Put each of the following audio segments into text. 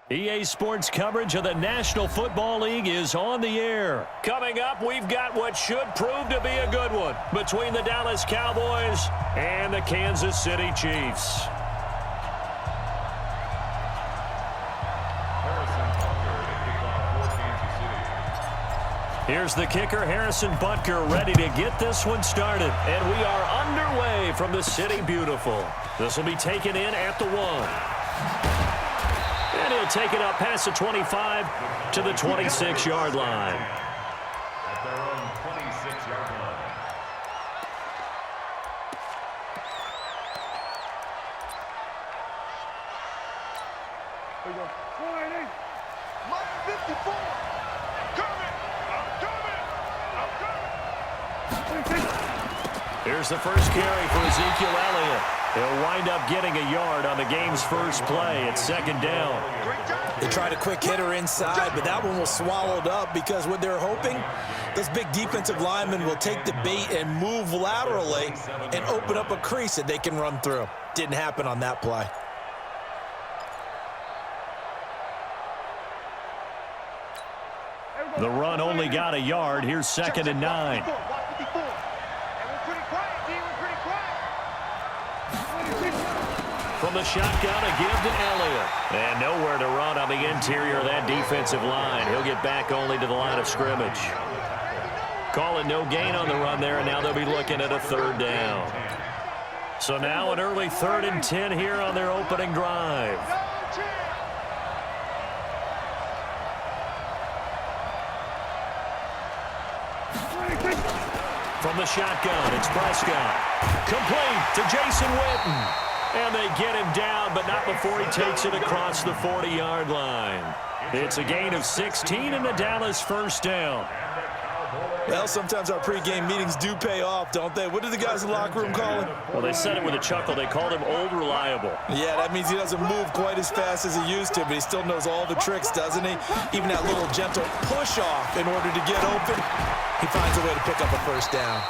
EA Sports coverage of the National Football League is on the air. Coming up, we've got what should prove to be a good one between the Dallas Cowboys and the Kansas City Chiefs. Here's the kicker, Harrison Butker, ready to get this one started. And we are underway from the City Beautiful. This will be taken in at the 1. And he'll take it up past the 25 to the 26-yard line. At their own 26-yard line. Here we go. 20. Mike 54. I'm coming. Here's the first carry for Ezekiel Elliott. He'll wind up getting a yard on the game's first play. It's second down. They tried a quick hitter inside, but that one was swallowed up because what they're hoping, those big defensive linemen will take the bait and move laterally and open up a crease that they can run through. Didn't happen on that play. The run only got a yard. Here's second and 9. From the shotgun, a give to Elliott. And nowhere to run on the interior of that defensive line. He'll get back only to the line of scrimmage. Call it no gain on the run there, and now they'll be looking at a third down. So now an early 3rd and 10 here on their opening drive. From the shotgun, it's Prescott. Complete to Jason Witten. And they get him down, but not before he takes it across the 40-yard line. It's a gain of 16 and the Dallas first down. Well, sometimes our pregame meetings do pay off, don't they? What do the guys in the locker room call him? Well, they said it with a chuckle. They called him Old Reliable. Yeah, that means he doesn't move quite as fast as he used to, but he still knows all the tricks, doesn't he? Even that little gentle push-off in order to get open, he finds a way to pick up a first down.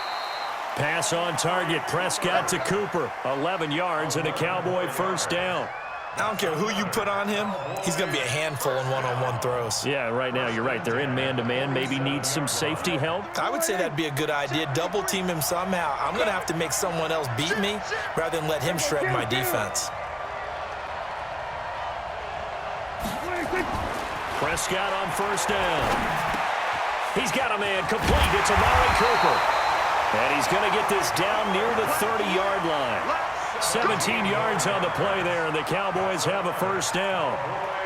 Pass on target, Prescott to Cooper. 11 yards and a Cowboy first down. I don't care who you put on him, he's going to be a handful in one-on-one throws. Yeah, right now, you're right. They're in man-to-man. Maybe need some safety help. I would say that'd be a good idea. Double team him somehow. I'm going to have to make someone else beat me rather than let him shred my defense. Prescott on first down. He's got a man complete. It's Amari Cooper. And he's going to get this down near the 30-yard line. 17 yards on the play there, and the Cowboys have a first down.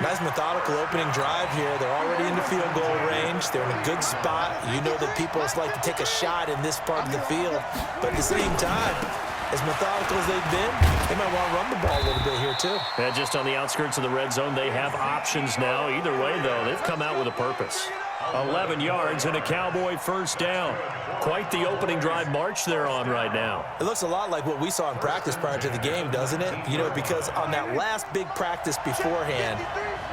Nice methodical opening drive here. They're already in the field goal range. They're in a good spot. You know that people like to take a shot in this part of the field. But at the same time, as methodical as they've been, they might want to run the ball a little bit here too. And just on the outskirts of the red zone, they have options now. Either way, though, they've come out with a purpose. 11 yards and a Cowboy first down. Quite the opening drive march they're on right now. It looks a lot like what we saw in practice prior to the game, doesn't it? You know, because on that last big practice beforehand,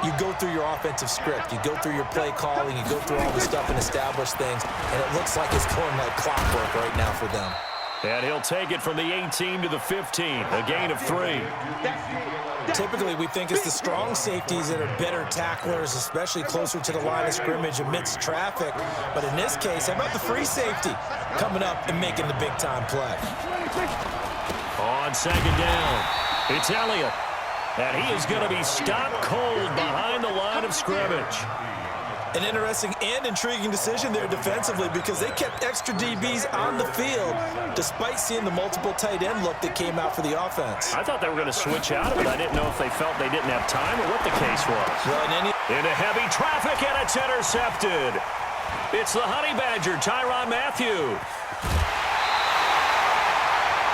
you go through your offensive script. You go through your play calling. You go through all the stuff and establish things. And it looks like it's going like clockwork right now for them. And he'll take it from the 18 to the 15, a gain of 3. Typically, we think it's the strong safeties that are better tacklers, especially closer to the line of scrimmage amidst traffic. But in this case, how about the free safety coming up and making the big-time play? On second down, it's Elliott. And he is going to be stopped cold behind the line of scrimmage. An interesting and intriguing decision there defensively because they kept extra DBs on the field despite seeing the multiple tight end look that came out for the offense. I thought they were going to switch out of it. I didn't know if they felt they didn't have time or what the case was. Well, into heavy traffic, and it's intercepted. It's the Honey Badger, Tyrann Mathieu.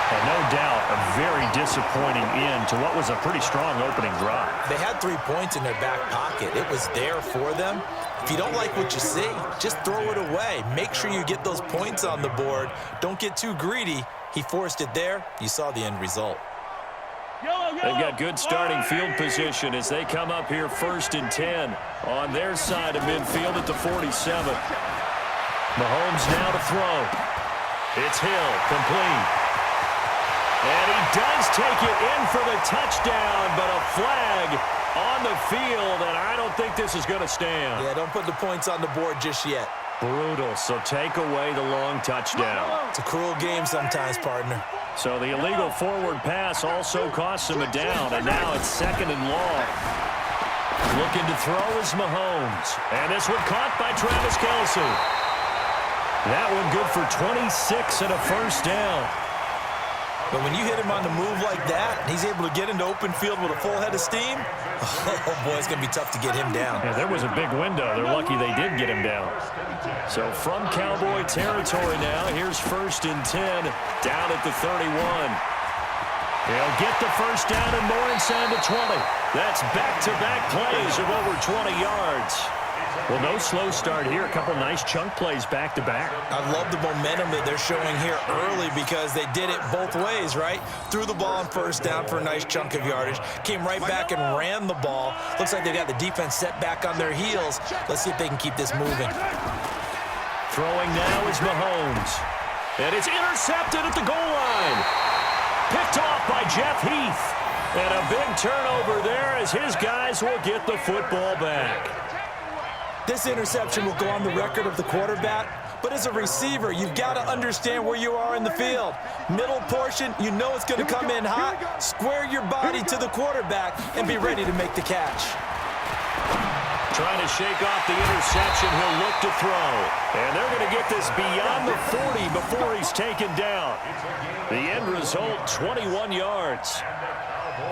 And no doubt a very disappointing end to what was a pretty strong opening drive. They had 3 points in their back pocket. It was there for them. If you don't like what you see, just throw it away. Make sure you get those points on the board. Don't get too greedy. He forced it there. You saw the end result. They've got good starting field position as they come up here 1st and 10 on their side of midfield at the 47. Mahomes now to throw. It's Hill, complete. And he does take it in for the touchdown, but a flag on the field, and I don't think this is going to stand. Yeah, don't put the points on the board just yet. Brutal, so take away the long touchdown. It's a cruel game sometimes, partner. So the illegal forward pass also costs him a down, and now it's 2nd and long. Looking to throw is Mahomes, and this one caught by Travis Kelce. That one good for 26 and a first down. But when you hit him on the move like that, and he's able to get into open field with a full head of steam, oh boy, it's going to be tough to get him down. Yeah, there was a big window. They're lucky they did get him down. So from Cowboy territory now, here's 1st and 10, down at the 31. He'll get the first down and more inside the 20. That's back-to-back plays of over 20 yards. Well, no slow start here. A couple nice chunk plays back-to-back. I love the momentum that they're showing here early because they did it both ways, right? Threw the ball on first down for a nice chunk of yardage. Came right back and ran the ball. Looks like they got the defense set back on their heels. Let's see if they can keep this moving. Throwing now is Mahomes. And it's intercepted at the goal line. Picked off by Jeff Heath. And a big turnover there as his guys will get the football back. This interception will go on the record of the quarterback, but as a receiver, you've got to understand where you are in the field. Middle portion, you know it's going to come in hot. Square your body to the quarterback and be ready to make the catch. Trying to shake off the interception, he'll look to throw. And they're going to get this beyond the 40 before he's taken down. The end result, 21 yards.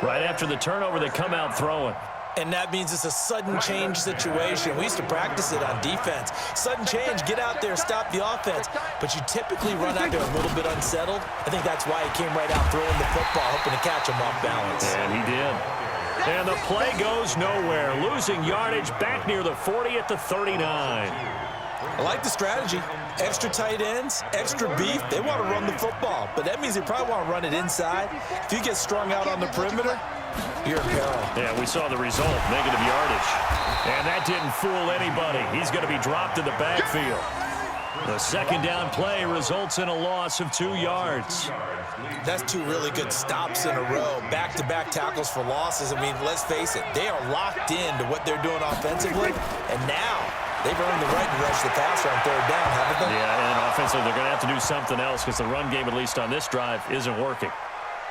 Right after the turnover, they come out throwing. And that means it's a sudden change situation. We used to practice it on defense. Sudden change, get out there, stop the offense. But you typically run out there a little bit unsettled. I think that's why he came right out throwing the football, hoping to catch him off balance. And he did. And the play goes nowhere. Losing yardage back near the 40 at the 39. I like the strategy. Extra tight ends, extra beef. They want to run the football, but that means they probably want to run it inside. If you get strung out on the perimeter, you're in peril. Yeah, we saw the result, negative yardage. And that didn't fool anybody. He's going to be dropped in the backfield. The 2nd down play results in a loss of 2 yards. That's 2 really good stops in a row. Back-to-back tackles for losses. I mean, let's face it, they are locked into what they're doing offensively, and now they've earned the right to rush the passer on 3rd down, haven't they? Yeah, and offensively, they're going to have to do something else because the run game, at least on this drive, isn't working.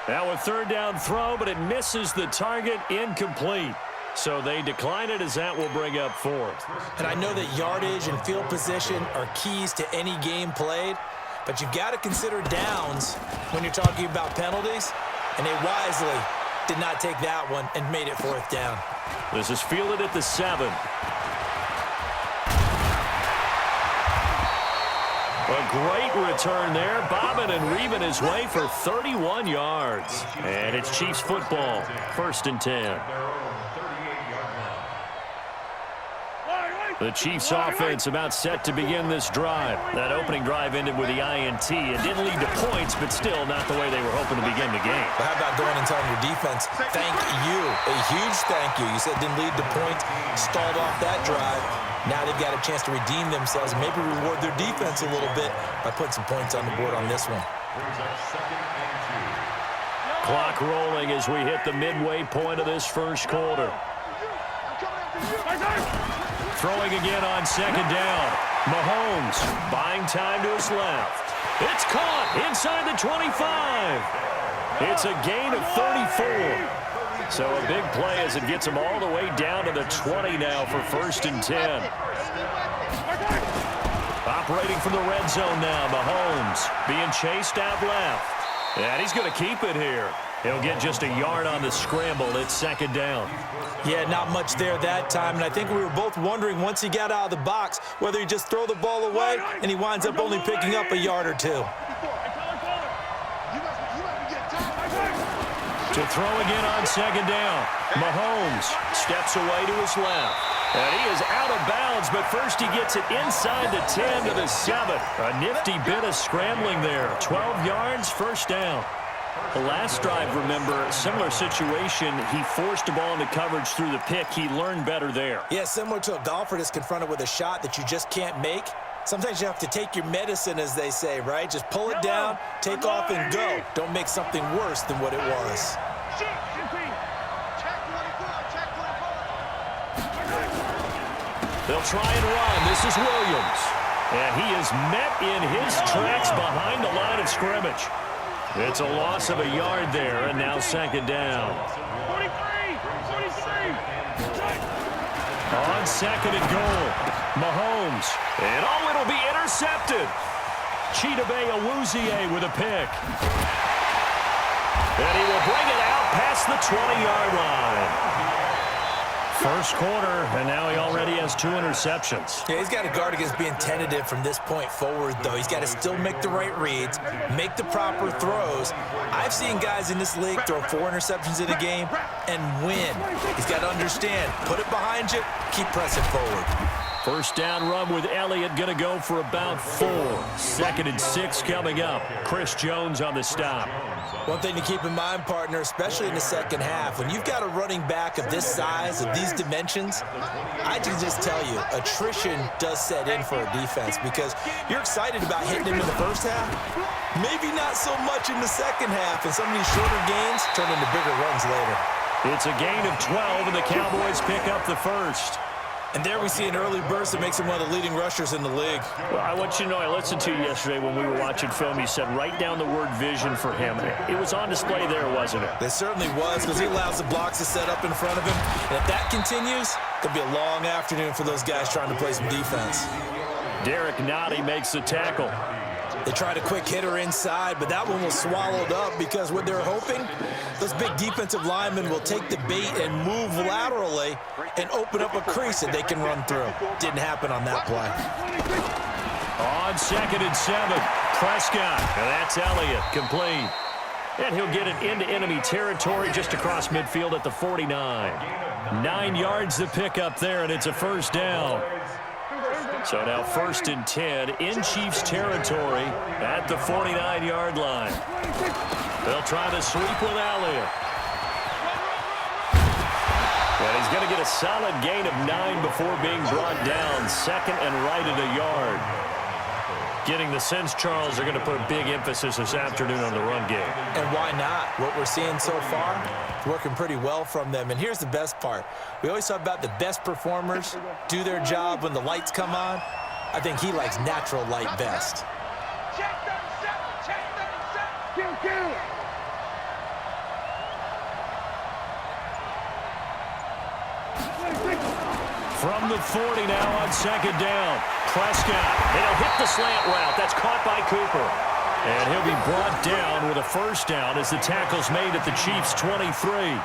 Now a 3rd down throw, but it misses the target, incomplete. So they decline it as that will bring up 4th. And I know that yardage and field position are keys to any game played, but you've got to consider downs when you're talking about penalties, and they wisely did not take that one and made it 4th down. This is fielded at the 7. A great return there, bobbing and reaving his way for 31 yards. And it's Chiefs football, 1st and 10. The Chiefs offense about set to begin this drive. That opening drive ended with the INT. It didn't lead to points, but still not the way they were hoping to begin the game. But how about going and telling your defense, thank you, a huge thank you. You said it didn't lead to points, stalled off that drive. Now they've got a chance to redeem themselves and maybe reward their defense a little bit by putting some points on the board on this one. Clock rolling as we hit the midway point of this first quarter. Throwing again on 2nd down. Mahomes buying time to his left. It's caught inside the 25. It's a gain of 34. So a big play as it gets him all the way down to the 20 now for 1st and 10. Operating from the red zone now, Mahomes being chased out left. And he's going to keep it here. He'll get just a yard on the scramble. It's 2nd down. Yeah, not much there that time, and I think we were both wondering once he got out of the box whether he just throw the ball away, and he winds up only picking up a yard or 2. To throw again on 2nd down. Mahomes steps away to his left. And he is out of bounds, but first he gets it inside the 10 to the 7. A nifty bit of scrambling there. 12 yards, 1st down. The last drive, remember, similar situation. He forced the ball into coverage through the pick. He learned better there. Yeah, similar to a golfer that's confronted with a shot that you just can't make. Sometimes you have to take your medicine, as they say, right? Just pull it down, take off, and go. Don't make something worse than what it was. They'll try and run. This is Williams. And he is met in his tracks behind the line of scrimmage. It's a loss of a yard there, and now second down. 43! On second and goal, Mahomes. And oh, it'll be intercepted. Chidobe Awuzie with a pick. And he will bring it out past the 20-yard line. First quarter, and now he already has 2 interceptions. Yeah, he's got to guard against being tentative from this point forward, though. He's got to still make the right reads, make the proper throws. I've seen guys in this league throw 4 interceptions in a game and win. He's got to understand, put it behind you, keep pressing forward. First down run with Elliott going to go for about 4. 2nd and 6 coming up. Chris Jones on the stop. One thing to keep in mind, partner, especially in the second half, when you've got a running back of this size, of these dimensions, I can just tell you, attrition does set in for a defense because you're excited about hitting him in the first half, maybe not so much in the second half, and some of these shorter gains turn into bigger runs later. It's a gain of 12, and the Cowboys pick up the first. And there we see an early burst that makes him one of the leading rushers in the league. Well, I want you to know, I listened to you yesterday when we were watching film. You said write down the word vision for him. It was on display there, wasn't it? It certainly was, because he allows the blocks to set up in front of him. And if that continues, it'll be a long afternoon for those guys trying to play some defense. Derek Nottie makes the tackle. They tried a quick hitter inside, but that one was swallowed up because what they're hoping, those big defensive linemen will take the bait and move laterally and open up a crease that they can run through. Didn't happen on that play. On 2nd and 7, Prescott. And that's Elliott, complete. And he'll get it into enemy territory just across midfield at the 49. 9 yards to pick up there, and it's a first down. So now 1st and 10 in Chiefs territory at the 49-yard line. They'll try to sweep with Elliott. And he's going to get a solid gain of 9 before being brought down. 2nd and right at a yard. Getting the sense, Charles, they're going to put a big emphasis this afternoon on the run game. And why not? What we're seeing so far, it's working pretty well from them. And here's the best part. We always talk about the best performers do their job when the lights come on. I think he likes natural light best. Kill. From the 40 now on 2nd down. Prescott, and he'll hit the slant route. That's caught by Cooper. And he'll be brought down with a first down as the tackle's made at the Chiefs' 23.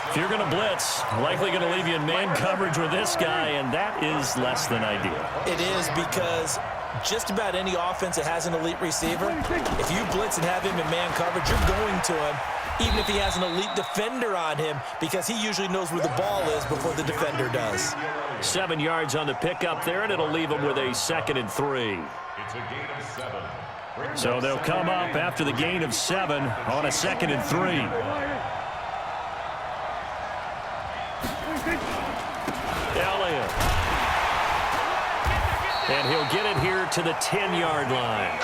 If you're going to blitz, likely going to leave you in man coverage with this guy, and that is less than ideal. It is because just about any offense that has an elite receiver, if you blitz and have him in man coverage, you're going to him, even if he has an elite defender on him, because he usually knows where the ball is before the defender does. 7 yards on the pickup there, and it'll leave him with a 2nd and 3. It's a gain of 7. So they'll come up after the gain of 7 on a 2nd and 3. Elliott. And he'll get it here to the 10-yard line.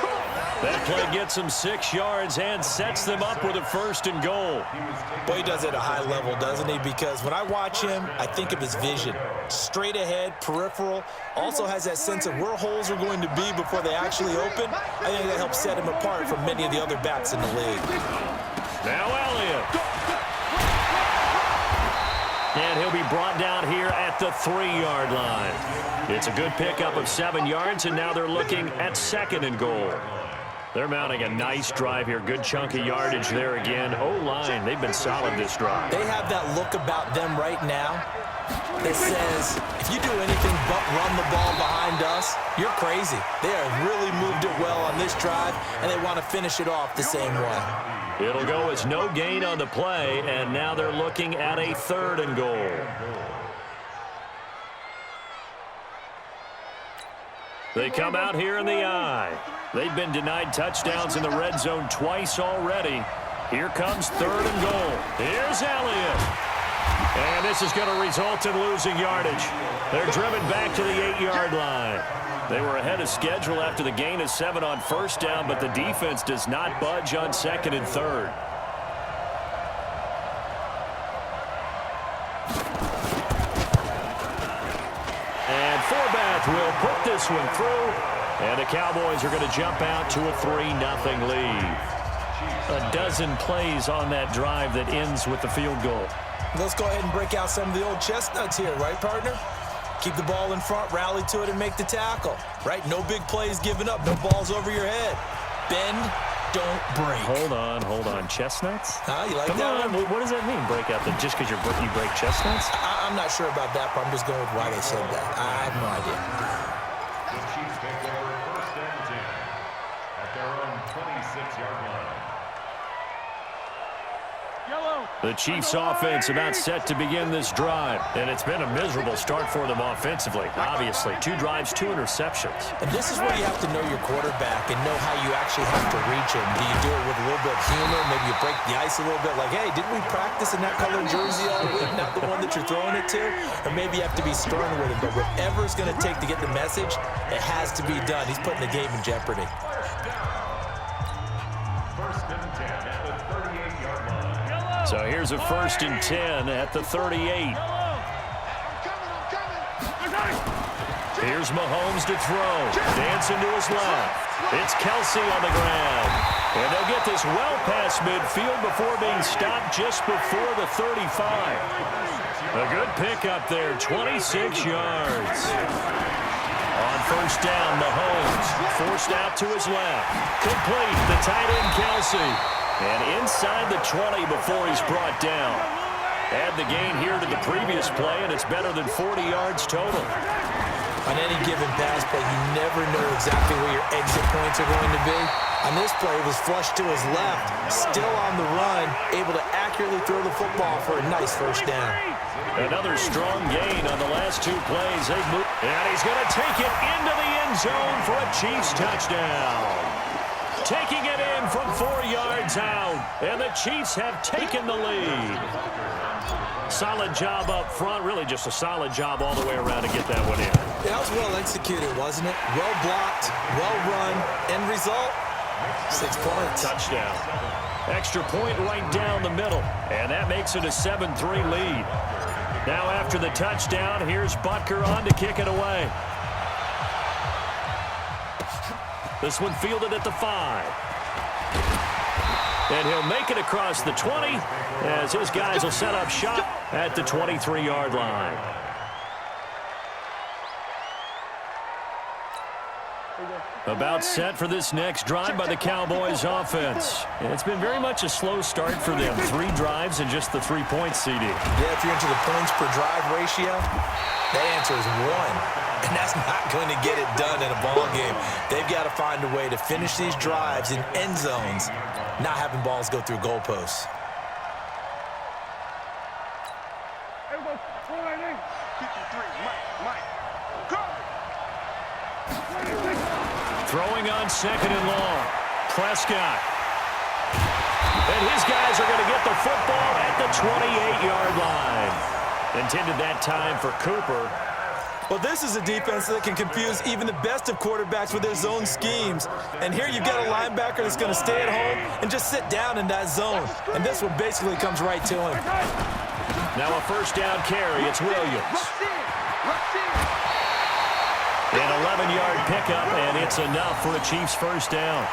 That play gets him 6 yards and sets them up with a 1st and goal. Boy, he does it at a high level, doesn't he? Because when I watch him, I think of his vision. Straight ahead, peripheral, also has that sense of where holes are going to be before they actually open. I think that helps set him apart from many of the other backs in the league. Now Elliott. And he'll be brought down here at the 3-yard line. It's a good pickup of 7 yards, and now they're looking at 2nd and goal. They're mounting a nice drive here. Good chunk of yardage there again. O-line, they've been solid this drive. They have that look about them right now that says, if you do anything but run the ball behind us, you're crazy. They have really moved it well on this drive, and they want to finish it off the same way. It'll go as no gain on the play, and now they're looking at a 3rd and goal. They come out here in the eye. They've been denied touchdowns in the red zone twice already. Here comes 3rd and goal. Here's Elliott. And this is going to result in losing yardage. They're driven back to the 8-yard line. They were ahead of schedule after the gain of 7 on first down, but the defense does not budge on second and third. And Forbath will put this one through, and the Cowboys are going to jump out to a 3-0 lead. A dozen plays on that drive that ends with the field goal. Let's go ahead and break out some of the old chestnuts here, right, partner? Keep the ball in front, rally to it, and make the tackle, right? No big plays given up, no balls over your head. Bend, don't break. Hold on. Chestnuts? Huh? You like Come that on. one? What does that mean, break out? Just because you break chestnuts? I'm not sure about that, but I'm just going with why they said that. I have no idea. The Chiefs take over first and 10 at their own 26-yard line. The Chiefs offense about set to begin this drive, and it's been a miserable start for them offensively. Obviously, 2 drives, 2 interceptions. And this is where you have to know your quarterback and know how you actually have to reach him. Do you do it with a little bit of humor? Maybe you break the ice a little bit like, hey, didn't we practice in that color jersey all week, not the one that you're throwing it to? Or maybe you have to be stern with him. But whatever it's going to take to get the message, it has to be done. He's putting the game in jeopardy. First and 10 at the 38-yard line. So here's a 1st and 10 at the 38. Here's Mahomes to throw. Dancing to his left. It's Kelsey on the ground. And they'll get this well past midfield before being stopped just before the 35. A good pickup there, 26 yards. On first down, Mahomes forced out to his left. Complete, the tight end Kelsey. And inside the 20 before he's brought down. Add the gain here to the previous play, and it's better than 40 yards total. On any given pass play, you never know exactly where your exit points are going to be. On this play, it was flushed to his left, still on the run, able to accurately throw the football for a nice first down. Another strong gain on the last 2 plays. They've moved, and he's going to take it into the end zone for a Chiefs touchdown. Taking it in from 4 yards out, and the Chiefs have taken the lead. Solid job up front, really just a solid job all the way around to get that one in. That was well executed, wasn't it? Well blocked, well run, end result, 6 points. Touchdown. Extra point right down the middle, and that makes it a 7-3 lead. Now after the touchdown, here's Butker on to kick it away. This one fielded at the 5. And he'll make it across the 20 as his guys will set up shop at the 23-yard line. About set for this next drive by the Cowboys offense. And it's been very much a slow start for them. 3 drives and just the 3-point CD. Yeah, if you're into the points per drive ratio, that answer is 1. And that's not going to get it done in a ball game. They've got to find a way to finish these drives in end zones, not having balls go through goalposts. Throwing on 2nd and long. Prescott. And his guys are going to get the football at the 28-yard line. Intended that time for Cooper. Well, this is a defense that can confuse even the best of quarterbacks with their zone schemes. And here you've got a linebacker that's going to stay at home and just sit down in that zone. And this one basically comes right to him. Now a first down carry. It's Williams. An 11-yard pickup, and it's enough for a Chiefs first down.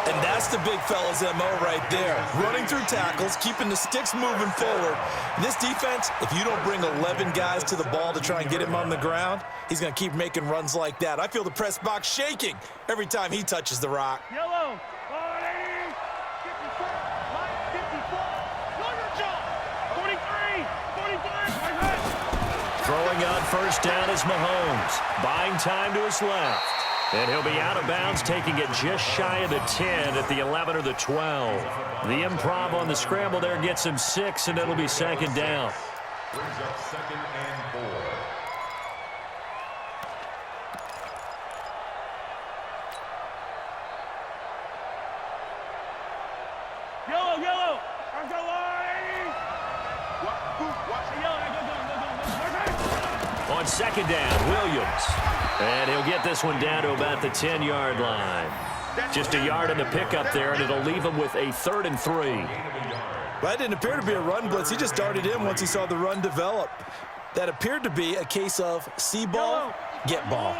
And that's the big fella's MO right there. Running through tackles, keeping the sticks moving forward. This defense, if you don't bring 11 guys to the ball to try and get him on the ground, he's going to keep making runs like that. I feel the press box shaking every time he touches the rock. Yellow. 43. Throwing on first down is Mahomes. Buying time to his left. And he'll be out of bounds, taking it just shy of the 10 at the 11 or the 12. The improv on the scramble there gets him 6, and it'll be 2nd down. Brings up 2nd and 4. Yellow. Watch the on second down, Williams. And he'll get this one down to about the 10-yard line. Just a yard on the pickup there, and it'll leave him with a 3rd and 3. That didn't appear to be a run blitz. He just darted in once he saw the run develop. That appeared to be a case of see ball, get ball.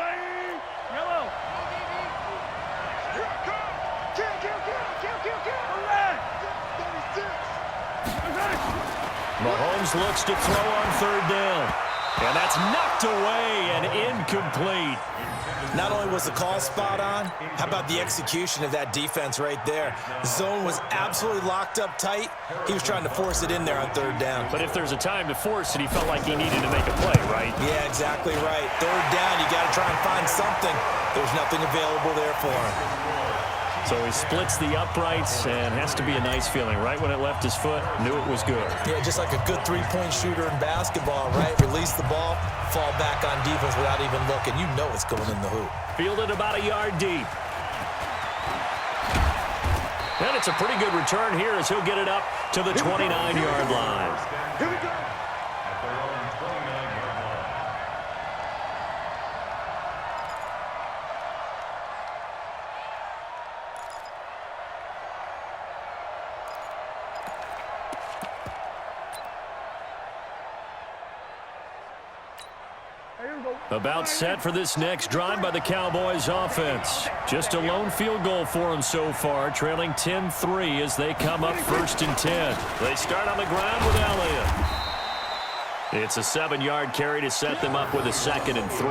Mahomes looks to throw on 3rd down. And that's knocked away and incomplete. Not only was the call spot on, how about the execution of that defense right there? The zone was absolutely locked up tight. He was trying to force it in there on 3rd down. But if there's a time to force it, he felt like he needed to make a play, right? Yeah, exactly right. 3rd down, you got to try and find something. There's nothing available there for him. So he splits the uprights, and has to be a nice feeling. Right when it left his foot, knew it was good. Yeah, just like a good three-point shooter in basketball, right? Release the ball, fall back on defense without even looking. You know it's going in the hoop. Fielded about a yard deep. And it's a pretty good return here as he'll get it up to the 29-yard line. Here we go. At their own 29-yard line. About set for this next drive by the Cowboys offense. Just a lone field goal for them so far, trailing 10-3 as they come up 1st and 10. They start on the ground with Elliott. It's a 7-yard carry to set them up with a 2nd and 3.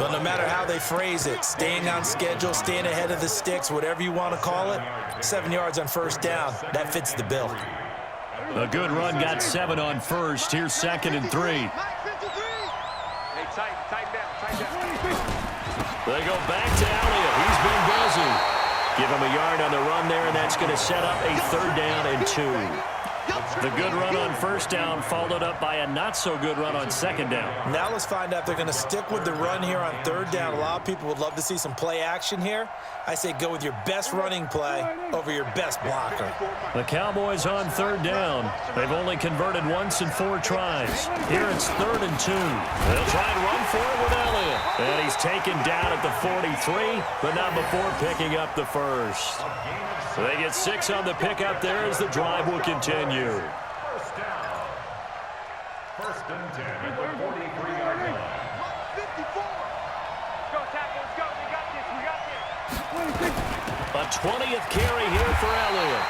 Well, no matter how they phrase it, staying on schedule, staying ahead of the sticks, whatever you want to call it, 7 yards on 1st down, that fits the bill. A good run got 7 on 1st. Here's 2nd and 3. They go back to Elliott. He's been busy. Give him a yard on the run there, and that's going to set up a 3rd down and 2. The good run on 1st down followed up by a not-so-good run on 2nd down. Now let's find out if they're going to stick with the run here on 3rd down. A lot of people would love to see some play action here. I say go with your best running play over your best blocker. The Cowboys on 3rd down. They've only converted once in 4 tries. Here it's 3rd and 2. They'll try and run for it with Elliott. And he's taken down at the 43, but not before picking up the 1st. So they get 6 on the pickup there as the drive will continue. 1st down. 1st and 10 at the 43-yard line. 54. Go, tackle. Let's go. We got this. A 20th carry here for Elliott.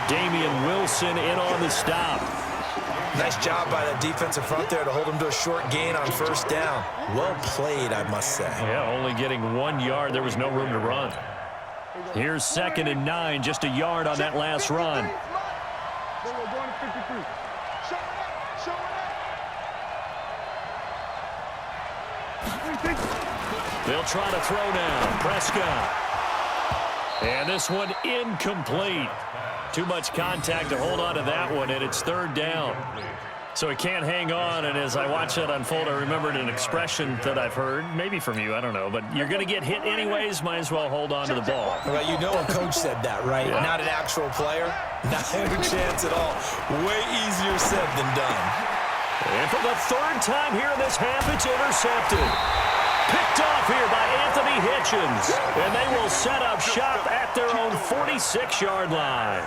Damian Wilson in on the stop. Nice job by that defensive front there to hold him to a short gain on 1st down. Well played, I must say. Yeah, only getting 1 yard. There was no room to run. Here's 2nd and 9, just a yard on that last run. They'll try to throw now. Prescott. And this one incomplete. Too much contact to hold on to that one, and it's 3rd down. So he can't hang on, and as I watch that unfold, I remembered an expression that I've heard, maybe from you, I don't know, but you're going to get hit anyways, might as well hold on to the ball. Well, you know a coach said that, right? Yeah. Not an actual player. Not a chance at all. Way easier said than done. And for the 3rd time here in this half, it's intercepted. Picked off here by Anthony Hitchens, and they will set up shop at their own 46-yard line.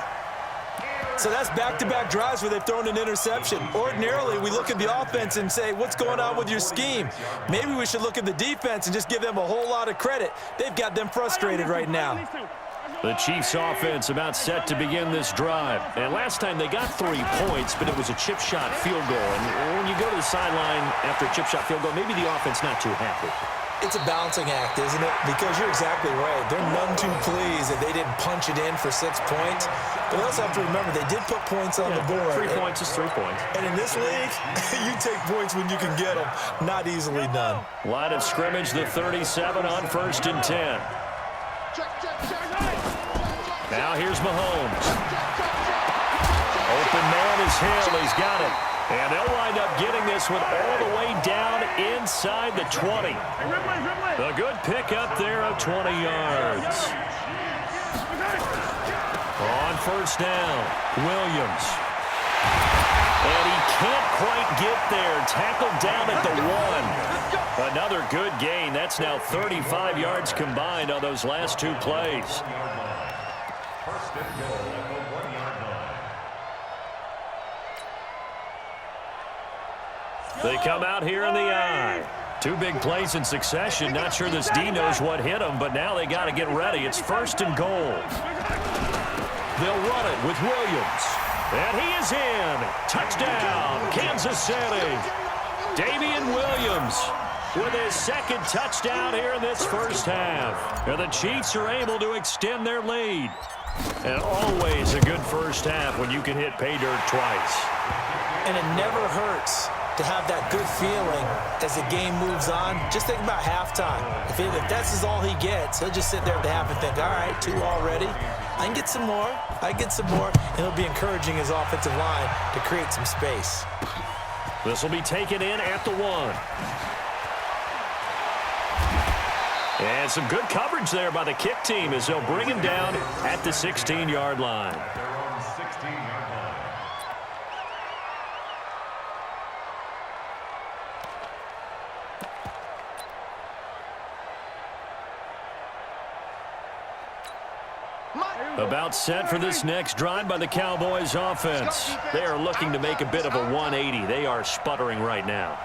So that's back-to-back drives where they've thrown an interception. Ordinarily, we look at the offense and say, what's going on with your scheme? Maybe we should look at the defense and just give them a whole lot of credit. They've got them frustrated right now. The Chiefs offense about set to begin this drive. And last time they got 3 points, but it was a chip shot field goal. And when you go to the sideline after a chip shot field goal, maybe the offense not too happy. It's a balancing act, isn't it? Because you're exactly right. They're none too pleased that they didn't punch it in for 6 points. But they also have to remember they did put points on the board. 3 points is 3 points. And in this league, you take points when you can get them. Not easily done. Line of scrimmage, the 37 on 1st and 10. Now here's Mahomes. Open man is Hill. He's got it. And they'll wind up getting this one all the way down inside the 20. A good pickup there of 20 yards. On 1st down, Williams. And he can't quite get there. Tackled down at the 1. Another good gain. That's now 35 yards combined on those last 2 plays. First and goal at the 1-yard line. They come out here in the I. 2 big plays in succession. Not sure this D knows what hit him, but now they got to get ready. It's first and goal. They'll run it with Williams. And he is in. Touchdown, Kansas City. Damian Williams with his second touchdown here in this first half. And the Chiefs are able to extend their lead. And always a good first half when you can hit pay dirt twice. And it never hurts to have that good feeling as the game moves on. Just think about halftime. If that's all he gets, he'll just sit there at the half and think, all right, 2 already. I can get some more. And it'll be encouraging his offensive line to create some space. This will be taken in at the 1. And some good coverage there by the kick team as they'll bring him down at the 16-yard line. Their own 16-yard line. About set for this next drive by the Cowboys offense. They are looking to make a bit of a 180. They are sputtering right now.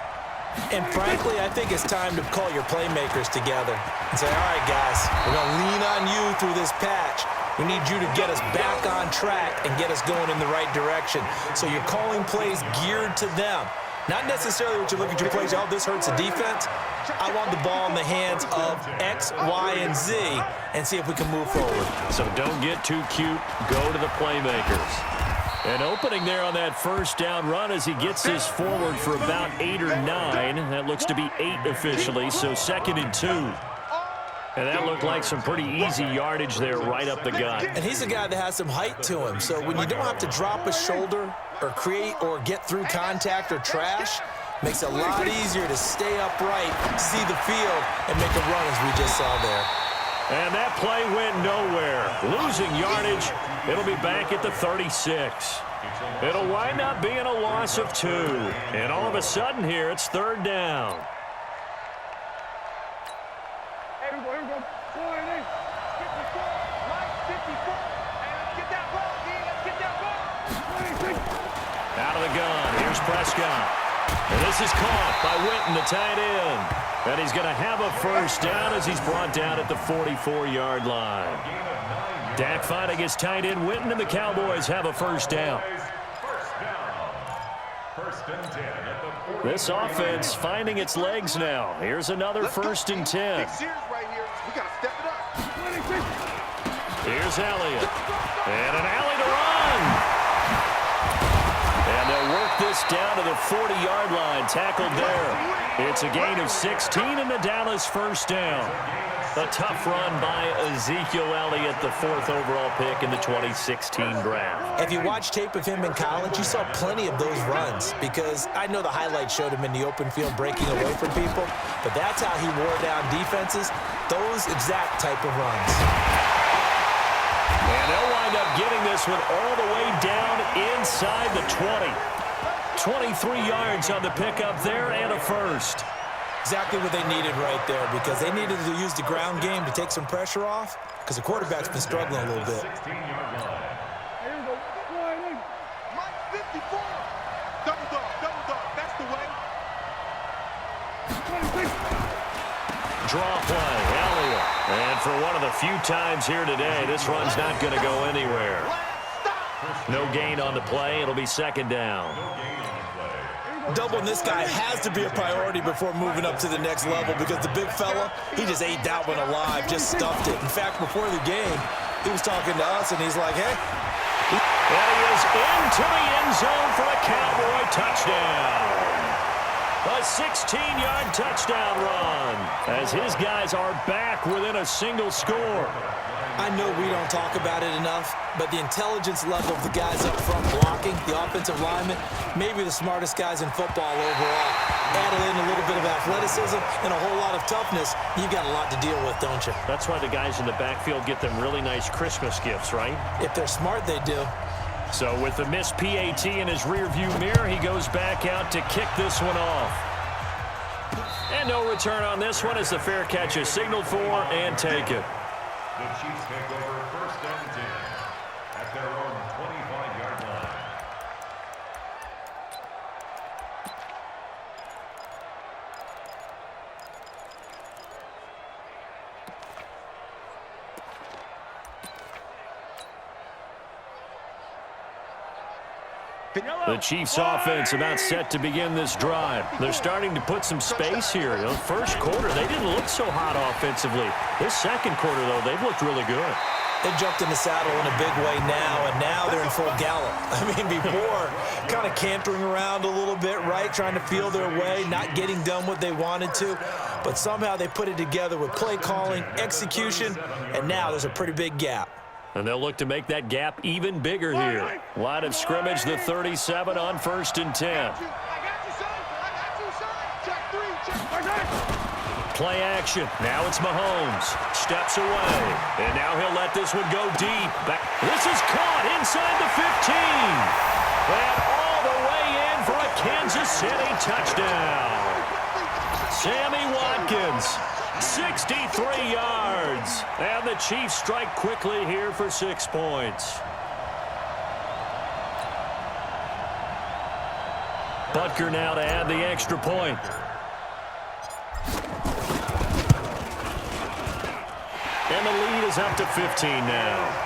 And frankly, I think it's time to call your playmakers together and say, all right, guys, we're going to lean on you through this patch. We need you to get us back on track and get us going in the right direction. So you're calling plays geared to them. Not necessarily what you look at your plays, oh, this hurts the defense. I want the ball in the hands of X, Y, and Z and see if we can move forward. So don't get too cute. Go to the playmakers. And opening there on that first down run as he gets this forward for about 8 or 9. That looks to be 8 officially, so 2nd and 2. And that looked like some pretty easy yardage there right up the gut. And he's a guy that has some height to him, so when you don't have to drop a shoulder or create or get through contact or trash, makes it a lot easier to stay upright, see the field, and make a run as we just saw there. And that play went nowhere. Losing yardage. It'll be back at the 36. It'll wind up being a loss of 2. And all of a sudden here, it's 3rd down. Here we go. 4 and 8. 54. Mike, 54. Hey, let's get that ball, D. Let's get that ball. Out of the gun. Here's Prescott. And this is caught by Witten, the tight end. And he's going to have a first down as he's brought down at the 44-yard line. Dak finding his tight end Witten, and the Cowboys have a first down. First and 10 at the 40. This offense finding its legs now. Here's another 1st and 10. Big series right here. We got to step it up. Here's Elliott. And an alley to run. And they'll work this down to the 40-yard line. Tackled there. It's a gain of 16 and the Dallas first down. A tough run by Ezekiel Elliott, the 4th overall pick in the 2016 draft. If you watch tape of him in college, you saw plenty of those runs because I know the highlights showed him in the open field breaking away from people, but that's how he wore down defenses, those exact type of runs. And they'll wind up getting this one all the way down inside the 20. 23 yards on the pickup there and a first. Exactly what they needed right there because they needed to use the ground game to take some pressure off because the quarterback's been struggling a little bit. 16-yard line. Here we go. 4 and 8. Mike, 54. Double dog. That's the way. 26. Draw play, Elliott. And for one of the few times here today, this run's not going to go anywhere. No gain on the play. It'll be 2nd down. Doubling this guy has to be a priority before moving up to the next level because the big fella, he just ate that one alive, just stuffed it. In fact, before the game, he was talking to us, and he's like, hey. And he is into the end zone for a Cowboy touchdown. A 16-yard touchdown run as his guys are back within a single score. I know we don't talk about it enough, but the intelligence level of the guys up front blocking, the offensive linemen, maybe the smartest guys in football overall. Added in a little bit of athleticism and a whole lot of toughness, you got a lot to deal with, don't you? That's why the guys in the backfield get them really nice Christmas gifts, right? If they're smart, they do. So with the missed PAT in his rearview mirror, he goes back out to kick this one off. And no return on this one as the fair catch is signaled for and taken. The Chiefs take over first and 10 at their own 25-yard line. The Chiefs offense about set to begin this drive. They're starting to put some space here. You know, first quarter, they didn't look so hot offensively. This second quarter, though, they've looked really good. They jumped in the saddle in a big way now, and now they're in full gallop. I mean, before, kind of cantering around a little bit, right, trying to feel their way, not getting done what they wanted to. But somehow they put it together with play calling, execution, and now there's a pretty big gap. And they'll look to make that gap even bigger here. Line of scrimmage, the 37 on first and 10. Play action. Now it's Mahomes. Steps away. And now he'll let this one go deep. This is caught inside the 15. And all the way in for a Kansas City touchdown. Sammy Watkins. 63 yards. And the Chiefs strike quickly here for 6 points. Butker now to add the extra point. And the lead is up to 15 now.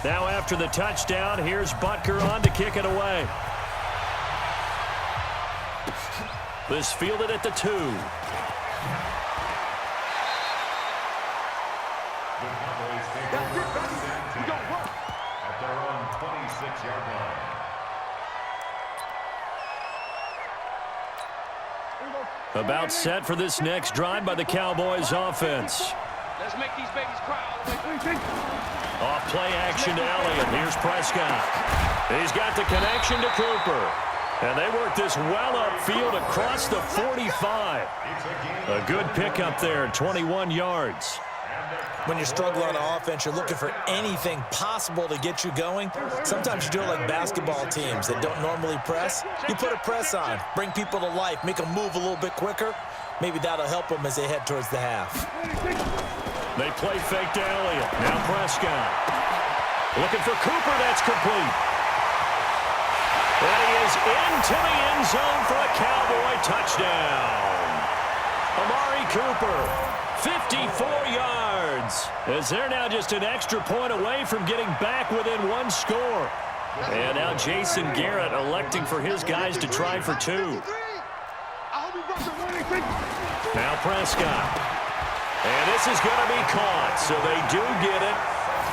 Now after the touchdown, here's Butker on to kick it away. This fielded at the 2. The Cowboys take over first and 10 at their own 26-yard line. About set for this next drive by the Cowboys offense. Let's make these babies cry. Off play action to Elliott. Here's Prescott. He's got the connection to Cooper. And they work this well upfield across the 45. A good pickup there, 21 yards. When you're struggling on offense, you're looking for anything possible to get you going. Sometimes you do it like basketball teams that don't normally press. You put a press on, bring people to life, make them move a little bit quicker. Maybe that'll help them as they head towards the half. They play fake to Elliott. Now Prescott. Looking for Cooper. That's complete. And he is into the end zone for a Cowboy touchdown. Amari Cooper, 54 yards. As they're now just an extra point away from getting back within 1 score. And now Jason Garrett electing for his guys to try for 2. Now Prescott. And this is going to be caught, so they do get it.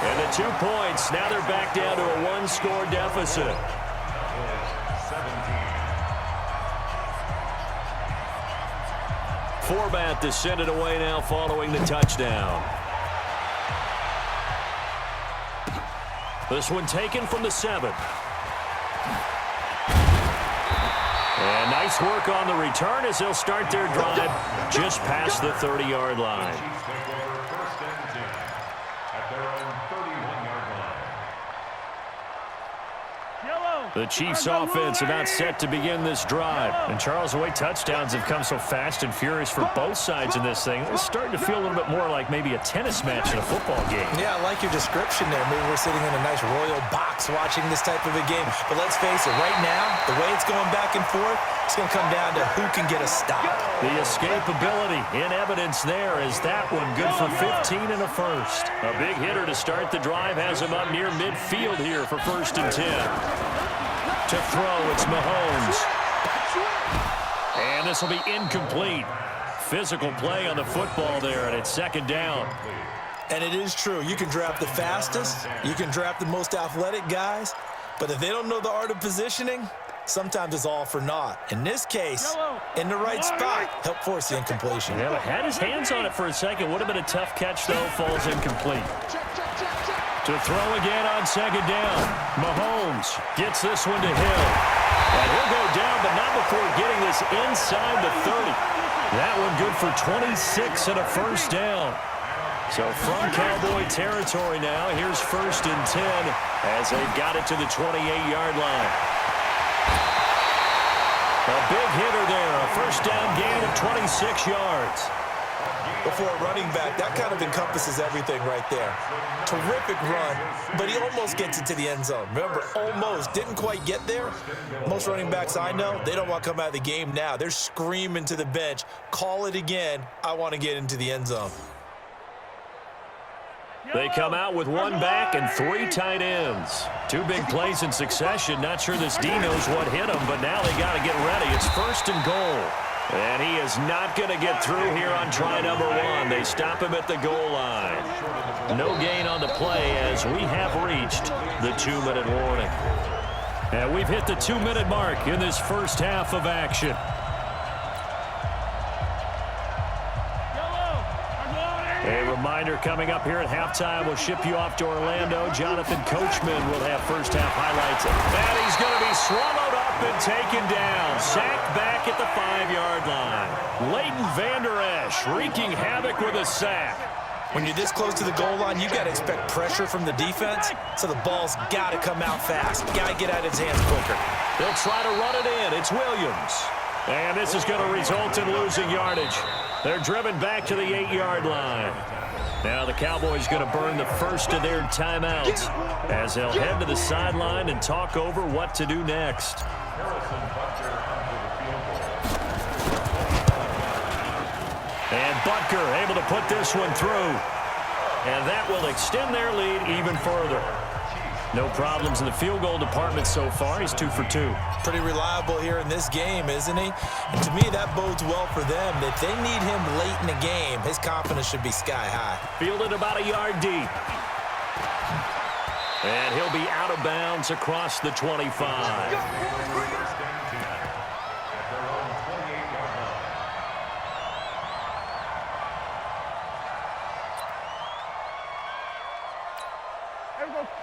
And the 2 points, now they're back down to a 1-score deficit. Forbat to send it away now following the touchdown. This one taken from the 7. And nice work on the return as they'll start their drive just past the 30-yard line. The Chiefs offense about set to begin this drive. And Charles, the way touchdowns have come so fast and furious for both sides in this thing, it's starting to feel a little bit more like maybe a tennis match in a football game. Yeah, I like your description there. Maybe we're sitting in a nice royal box watching this type of a game. But let's face it, right now, the way it's going back and forth, it's going to come down to who can get a stop. The escapability in evidence there is that one good for 15 and a first. A big hitter to start the drive has him up near midfield here for first and 10. To throw, it's Mahomes. And this will be incomplete. Physical play on the football there, and it's second down. And it is true. You can draft the fastest. You can draft the most athletic guys. But if they don't know the art of positioning, sometimes it's all for naught. In this case, in the right spot, help force the incompletion. Yeah, had his hands on it for a second. Would have been a tough catch, though. Falls incomplete. To throw again on second down. Mahomes gets this one to Hill. And he'll go down, but not before getting this inside the 30. That one good for 26 and a first down. So from Cowboy territory now, here's 1st and 10 as they've got it to the 28-yard line. A big hitter there, a first down gain of 26 yards. Before a running back, that kind of encompasses everything right there. Terrific run, but he almost gets it to the end zone. Remember, almost, didn't quite get there. Most running backs I know, they don't want to come out of the game now. They're screaming to the bench, call it again, I want to get into the end zone. They come out with 1 back and 3 tight ends. 2 big plays in succession. Not sure this D knows what hit him, but now they got to get ready. It's 1st and goal. And he is not going to get through here on try number 1. They stop him at the goal line. No gain on the play as we have reached the 2-minute warning. And we've hit the 2-minute mark in this first half of action. A reminder coming up here at halftime, we'll ship you off to Orlando. Jonathan Coachman will have first half highlights. And he's going to be swallowed up and taken down. Sacked back at the 5-yard line. Leighton Vander Esch wreaking havoc with a sack. When you're this close to the goal line, you got to expect pressure from the defense, so the ball's got to come out fast. Got to get out of his hands quicker. They'll try to run it in. It's Williams. And this is going to result in losing yardage. They're driven back to the 8-yard line. Now the Cowboys going to burn the first of their timeouts as they'll head to the sideline and talk over what to do next. And Butker able to put this one through. And that will extend their lead even further. No problems in the field goal department so far. He's 2 for 2. Pretty reliable here in this game, isn't he? And to me, that bodes well for them. If they need him late in the game, his confidence should be sky high. Fielded about a yard deep. And he'll be out of bounds across the 25.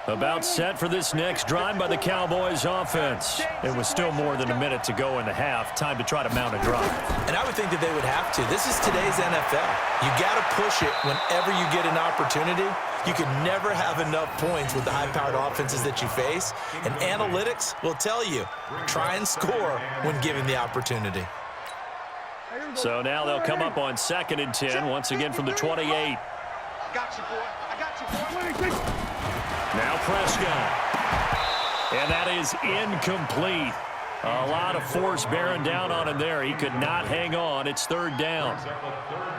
About set for this next drive by the Cowboys offense. It was still more than a minute to go in the half. Time to try to mount a drive. And I would think that they would have to. This is today's NFL. You got to push it whenever you get an opportunity. You can never have enough points with the high-powered offenses that you face. And analytics will tell you, try and score when given the opportunity. So now they'll come up on 2nd and 10, once again from the 28. I got you, boy. I got you, boy. Now Prescott. And that is incomplete. A lot of force bearing down on him there. He could not hang on. It's 3rd down.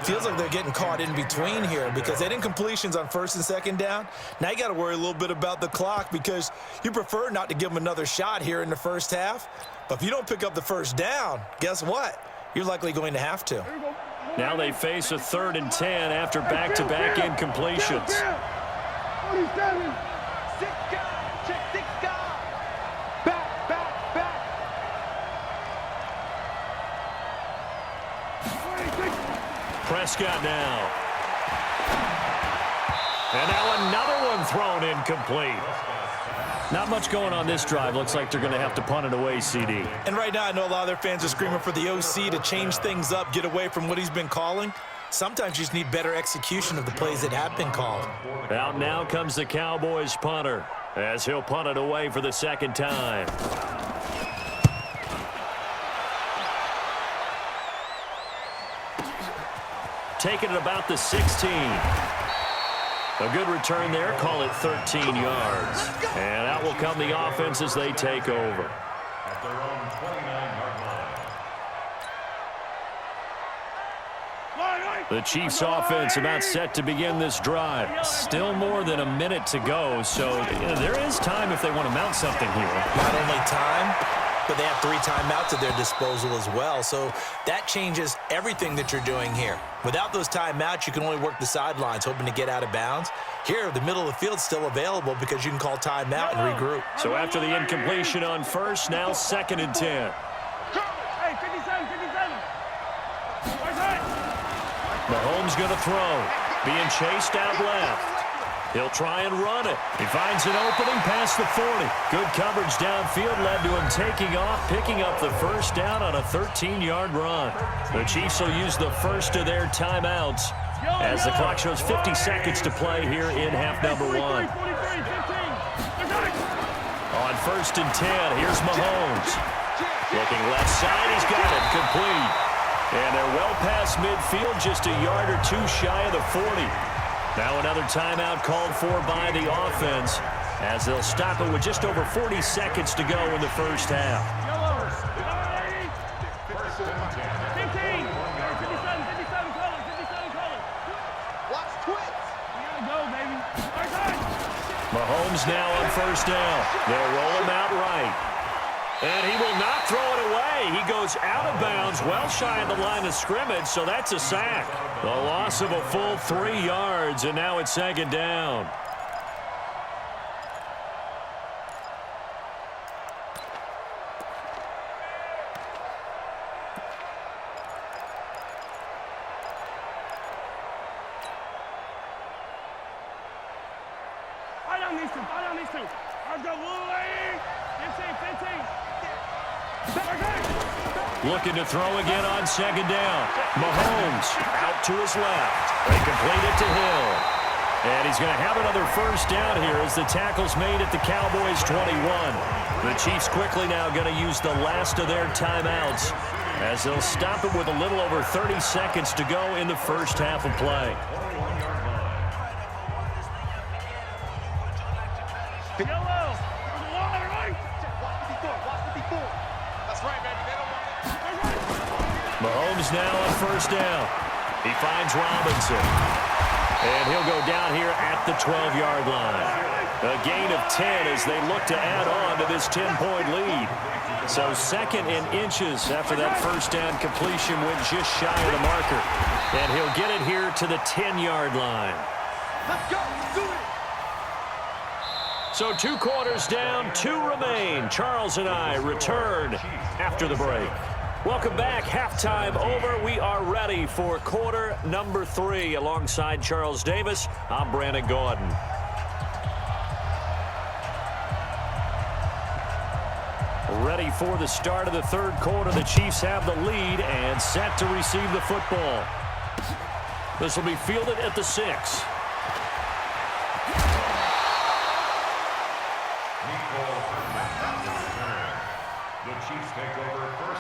Feels like they're getting caught in between here because they didn't incompletions on 1st and 2nd down. Now you got to worry a little bit about the clock because you prefer not to give them another shot here in the first half. But if you don't pick up the 1st down, guess what? You're likely going to have to. Now they face a 3rd and 10 after back-to-back incompletions. Prescott now. And now another one thrown incomplete. Not much going on this drive. Looks like they're going to have to punt it away, CD. And right now I know a lot of their fans are screaming for the OC to change things up, get away from what he's been calling. Sometimes you just need better execution of the plays that have been called. Out now comes the Cowboys punter as he'll punt it away for the 2nd time. Taking it about the 16. A good return there. Call it 13 yards. And out will come the offense as they take over. At their own 29-yard line. The Chiefs offense about set to begin this drive. Still more than a minute to go, so there is time if they want to mount something here. Not only time, but they have 3 timeouts at their disposal as well. So that changes everything that you're doing here. Without those timeouts, you can only work the sidelines, hoping to get out of bounds. Here, the middle of the field's still available because you can call timeout and regroup. So after the incompletion on 1st, now 2nd and 10. Hey, 57, 57. Mahomes going to throw. Being chased out left. He'll try and run it. He finds an opening past the 40. Good coverage downfield led to him taking off, picking up the first down on a 13-yard run. The Chiefs will use the first of their timeouts as the clock shows 50 seconds to play here in half number 1. On 1st and 10, here's Mahomes. Looking left side, he's got it complete. And they're well past midfield, just a yard or two shy of the 40. Now another timeout called for by the offense as they'll stop it with just over 40 seconds to go in the first half. 15. 57 colors. Watch twits. We gotta go, baby. Mahomes now on 1st down. They'll roll him out right. And he will not throw it away. He goes out of bounds, well shy of the line of scrimmage, so that's a sack. The loss of a full 3 yards, and now it's 2nd down. I don't need to. I've got Willie. 15. Looking to throw again on 2nd down. Mahomes out to his left. They complete it to Hill. And he's going to have another first down here as the tackle's made at the Cowboys' 21. The Chiefs quickly now going to use the last of their timeouts as they'll stop it with a little over 30 seconds to go in the first half of play. Yellow. There's a line, right? Watch 54. That's right, baby. They don't want it. Mahomes now on 1st down. He finds Robinson. And he'll go down here at the 12-yard line. A gain of 10 as they look to add on to this 10-point lead. So 2nd and inches after that first down completion went just shy of the marker. And he'll get it here to the 10-yard line. Let's go. Do it. So 2 quarters down, 2 remain. Charles and I return after the break. Welcome back. Halftime over. We are ready for quarter number 3. Alongside Charles Davis, I'm Brandon Gordon. Ready for the start of the 3rd quarter. The Chiefs have the lead and set to receive the football. This will be fielded at the 6. The Chiefs take over first.